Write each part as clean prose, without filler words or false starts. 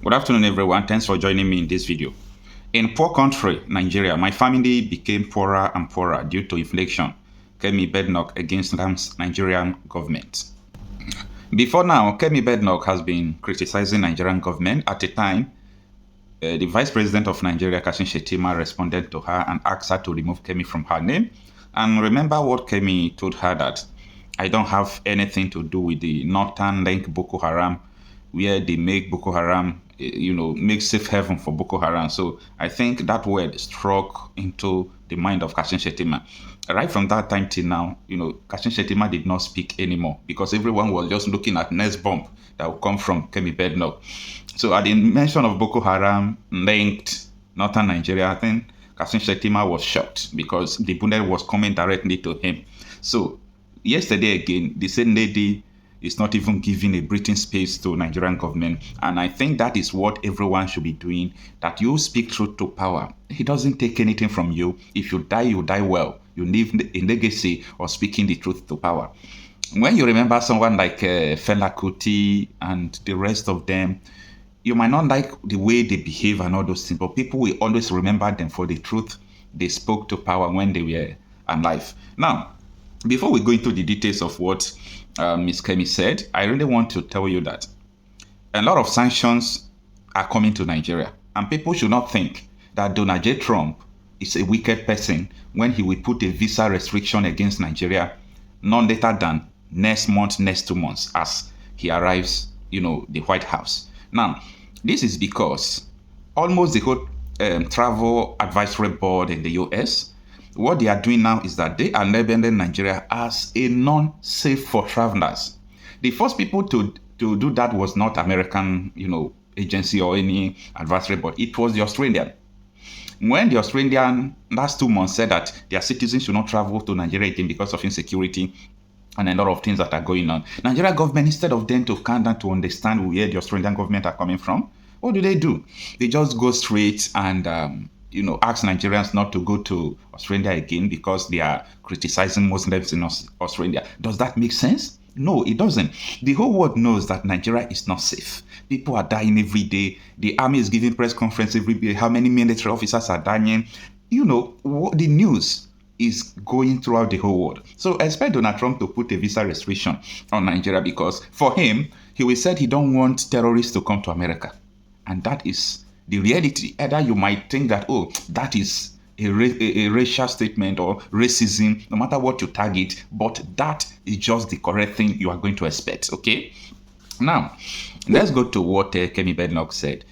Good afternoon, everyone. Thanks for joining me in this video. In poor country, Nigeria, my family became poorer and poorer due to inflation. Kemi Badenoch against Nigerian government. Before now, Kemi Badenoch has been criticizing Nigerian government. At a time, the Vice President of Nigeria, Shettima, responded to her and asked her to remove Kemi from her name. And remember what Kemi told her, that I don't have anything to do with the Northern Link Boko Haram, where they make Boko Haram, make safe haven for Boko Haram. So I think that word struck into the mind of Shettima. Right from that time till now, Shettima did not speak anymore because everyone was just looking at next bomb that would come from Kemi Badenoch. So at the mention of Boko Haram linked Northern Nigeria, I think Shettima was shocked because the bullet was coming directly to him. So yesterday again, the same lady is not even giving a breathing space to Nigerian government. And I think that is what everyone should be doing, that you speak truth to power. He doesn't take anything from you. If you die well. You leave a legacy of speaking the truth to power. When you remember someone like Fela Kuti and the rest of them, you might not like the way they behave and all those things, but people will always remember them for the truth they spoke to power when they were alive. Now, before we go into the details of what Ms. Kemi said, I really want to tell you that a lot of sanctions are coming to Nigeria. And people should not think that Donald J. Trump is a wicked person when he will put a visa restriction against Nigeria not later than next month, next 2 months, as he arrives, the White House. Now, this is because almost the whole travel advisory board in the US, what they are doing now is that they are labeling Nigeria as a non-safe for travelers. The first people to do that was not American, agency or any advisory board. It was the Australian. When the Australian last 2 months said that their citizens should not travel to Nigeria again because of insecurity and a lot of things that are going on, Nigeria government, instead of them to calm down to understand where the Australian government are coming from, what do? They just go straight and ask Nigerians not to go to Australia again because they are criticizing Muslims in Australia. Does that make sense? No, it doesn't. The whole world knows that Nigeria is not safe. People are dying every day. The army is giving press conference every day. How many military officers are dying? The news is going throughout the whole world. So expect Donald Trump to put a visa restriction on Nigeria because for him, he will say he don't want terrorists to come to America. And that is the reality. Either you might think that, that is a racial statement or racism, no matter what you target, but that is just the correct thing you are going to expect, okay? Now, let's go to what Kemi Badenoch said.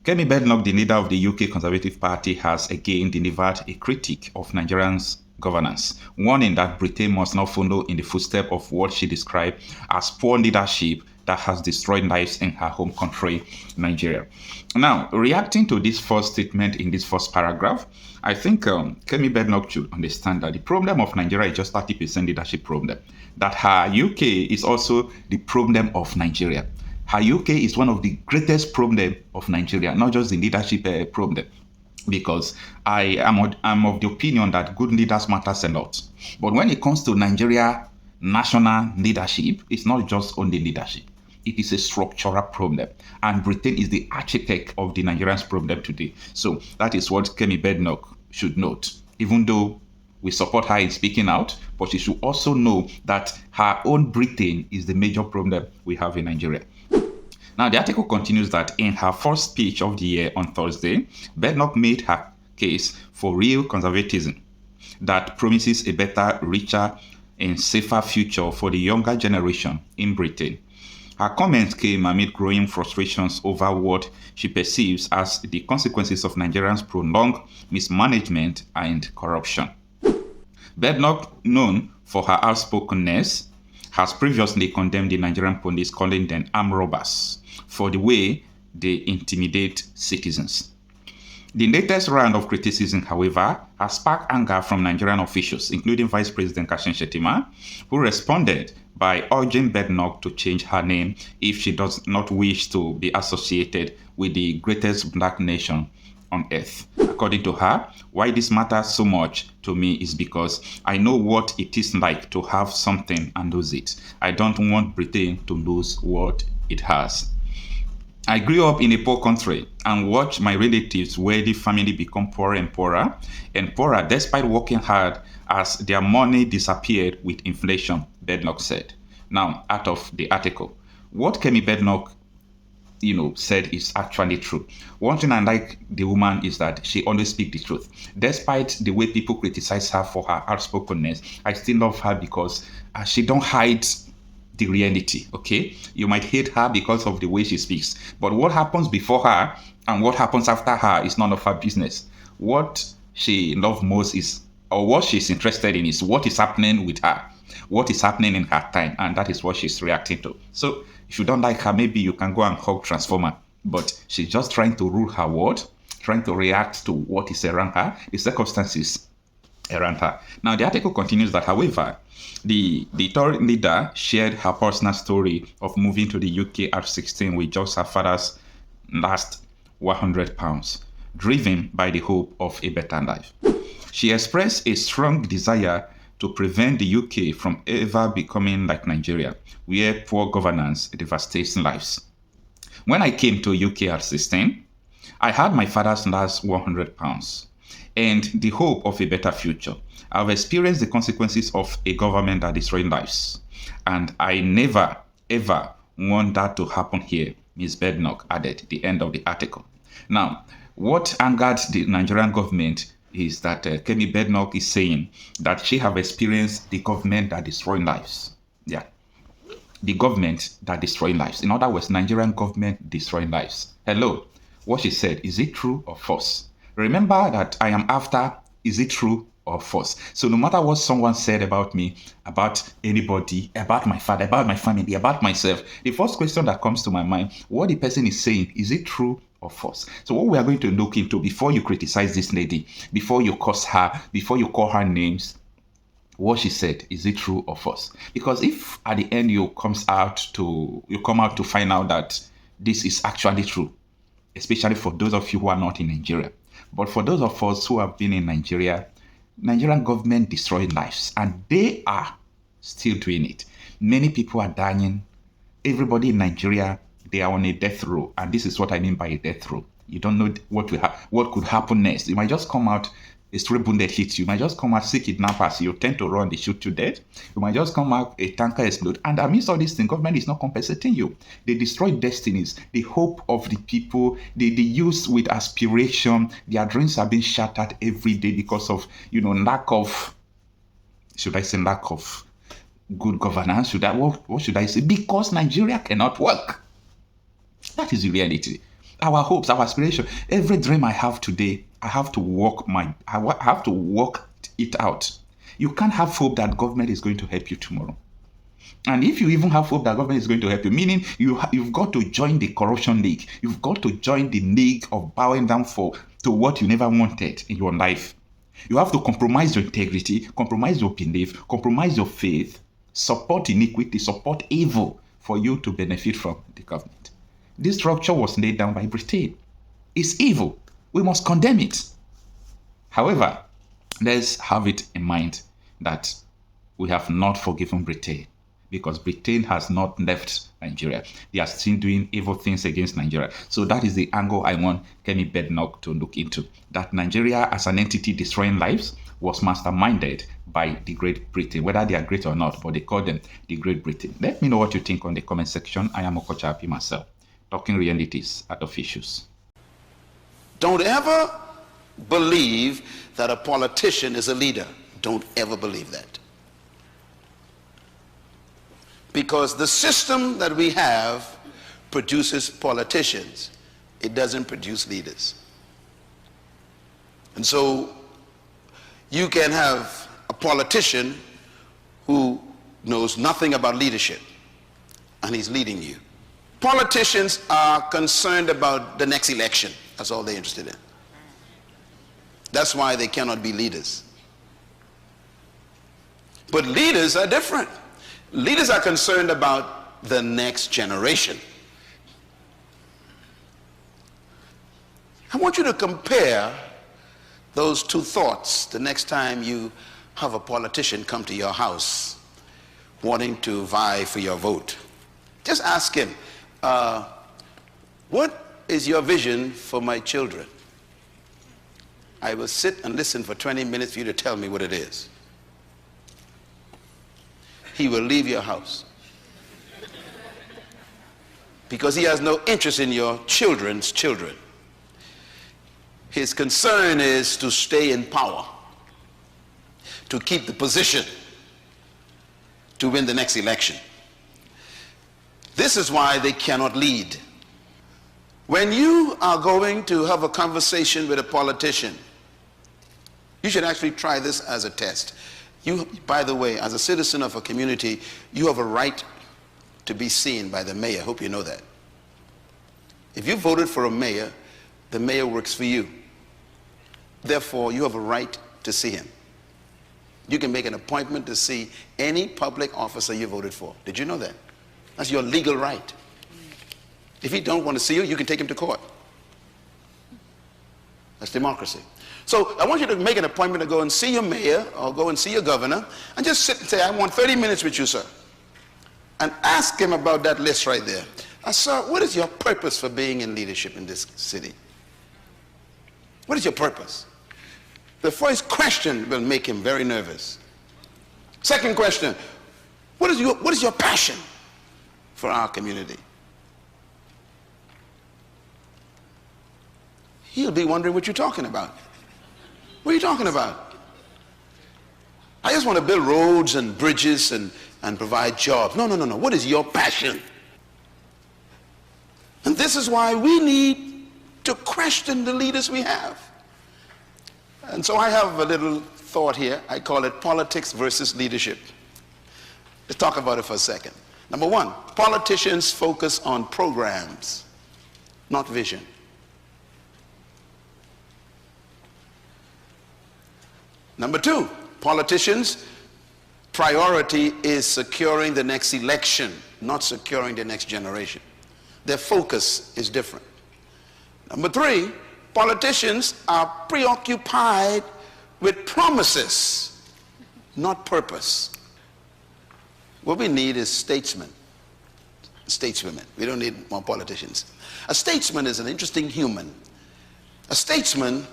Kemi Badenoch, the leader of the UK Conservative Party, has again delivered a critique of Nigerians' governance, warning that Britain must not follow in the footsteps of what she described as poor leadership that has destroyed lives in her home country, Nigeria. Now, reacting to this first statement in this first paragraph, I think Kemi Badenoch should understand that the problem of Nigeria is just 30% leadership problem. That her UK is also the problem of Nigeria. Her UK is one of the greatest problems of Nigeria, not just the leadership problem. Because I'm of the opinion that good leaders matters a lot. But when it comes to Nigeria national leadership, it's not just only leadership. It is a structural problem. And Britain is the architect of the Nigerian's problem today. So that is what Kemi Badenoch should note. Even though we support her in speaking out, but she should also know that her own Britain is the major problem we have in Nigeria. Now, the article continues that in her first speech of the year on Thursday, Badenoch made her case for real conservatism that promises a better, richer, and safer future for the younger generation in Britain. Her comments came amid growing frustrations over what she perceives as the consequences of Nigerians' prolonged mismanagement and corruption. Badenoch, known for her outspokenness, has previously condemned the Nigerian police, calling them armed robbers for the way they intimidate citizens. The latest round of criticism, however, has sparked anger from Nigerian officials, including Vice President Shettima, who responded by urging Badenoch to change her name if she does not wish to be associated with the greatest black nation on earth. According to her, why this matters so much to me is because I know what it is like to have something and lose it. I don't want Britain to lose what it has. I grew up in a poor country and watched my relatives' wealthy family become poorer and poorer despite working hard as their money disappeared with inflation, Badenoch said. Now, out of the article, what Kemi Badenoch said is actually true. One thing I like the woman is that she always speaks the truth. Despite the way people criticize her for her outspokenness, I still love her because she don't hide the reality, okay? You might hate her because of the way she speaks, but what happens before her and what happens after her is none of her business. What she loves most is, or what she's interested in is what is happening with her, what is happening in her time, and that is what she's reacting to. So if you don't like her, maybe you can go and hug Transformer, but she's just trying to rule her world, trying to react to what is around her, the circumstances around her. Now, the article continues that, however, the Tory leader shared her personal story of moving to the UK at 16 with just her father's last £100, driven by the hope of a better life. She expressed a strong desire to prevent the UK from ever becoming like Nigeria, where poor governance devastates lives. When I came to UK at 16, I had my father's last £100 and the hope of a better future. I've experienced the consequences of a government that destroys lives, and I never, ever want that to happen here, Ms. Badenoch added, the end of the article. Now, what angered the Nigerian government is that Kemi Badenoch is saying that she have experienced the government that destroys lives. Yeah, the government that destroys lives. In other words, Nigerian government destroying lives. Hello, what she said, is it true or false? Remember that I am after, is it true or false? So no matter what someone said about me, about anybody, about my father, about my family, about myself, the first question that comes to my mind, what the person is saying, is it true or false? So what we are going to look into before you criticize this lady, before you curse her, before you call her names, what she said, is it true or false? Because if at the end you come out to find out that this is actually true, especially for those of you who are not in Nigeria, but for those of us who have been in Nigeria, Nigerian government destroyed lives, and they are still doing it. Many people are dying. Everybody in Nigeria, they are on a death row, and this is what I mean by a death row. You don't know what could happen next. You might just come out, a stray bullet hits you. You might just come out, see kidnappers. You tend to run, they shoot you dead. You might just come out, a tanker explode. And amidst all these things, government is not compensating you. They destroy destinies, the hope of the people, the youth with aspiration. Their dreams are being shattered every day because of, lack of, lack of good governance? What should I say? Because Nigeria cannot work. That is the reality. Our hopes, our aspiration, every dream I have today, I have to work it out. You can't have hope that government is going to help you tomorrow. And if you even have hope that government is going to help you, meaning you've got to join the corruption league. You've got to join the league of bowing down to what you never wanted in your life. You have to compromise your integrity, compromise your belief, compromise your faith, support iniquity, support evil for you to benefit from the government. This structure was laid down by Britain. It's evil. We must condemn it. However, let's have it in mind that we have not forgiven Britain, because Britain has not left Nigeria. They are still doing evil things against Nigeria. So that is the angle I want Kemi Badenoch to look into. That Nigeria as an entity destroying lives was masterminded by the Great Britain, whether they are great or not, but they call them the Great Britain. Let me know what you think on the comment section. I am Okocha myself, talking realities out of issues. Don't ever believe that a politician is a leader. Don't ever believe that. Because the system that we have produces politicians. It doesn't produce leaders. And so you can have a politician who knows nothing about leadership, and he's leading you. Politicians are concerned about the next election. That's all they're interested in. That's why they cannot be leaders. But leaders are different. Leaders are concerned about the next generation. I want you to compare those two thoughts the next time you have a politician come to your house wanting to vie for your vote. Just ask him, What is your vision for my children? I will sit and listen for 20 minutes for you to tell me what it is. He will leave your house because he has no interest in your children's children. His concern is to stay in power, to keep the position, to win the next election. This is why they cannot lead. When you are going to have a conversation with a politician, you should actually try this as a test. You, by the way, as a citizen of a community, you have a right to be seen by the mayor. Hope you know that. If you voted for a mayor, the mayor works for you. Therefore, you have a right to see him. You can make an appointment to see any public officer you voted for. Did you know that? That's your legal right. If he don't want to see you, you can take him to court. That's democracy. So I want you to make an appointment to go and see your mayor or go and see your governor and just sit and say, I want 30 minutes with you, sir. And ask him about that list right there. Sir, what is your purpose for being in leadership in this city? What is your purpose? The first question will make him very nervous. Second question, what is your passion for our community? He'll be wondering what you're talking about. What are you talking about? I just want to build roads and bridges and provide jobs. No. What is your passion? And this is why we need to question the leaders we have. And so I have a little thought here. I call it politics versus leadership. Let's talk about it for a second. Number one, politicians focus on programs, not vision. Number two, politicians' priority is securing the next election, not securing the next generation. Their focus is different. Number three, politicians are preoccupied with promises, not purpose. What we need is statesmen, stateswomen. We don't need more politicians. A statesman is an interesting human. A statesman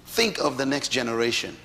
thinks of the next generation.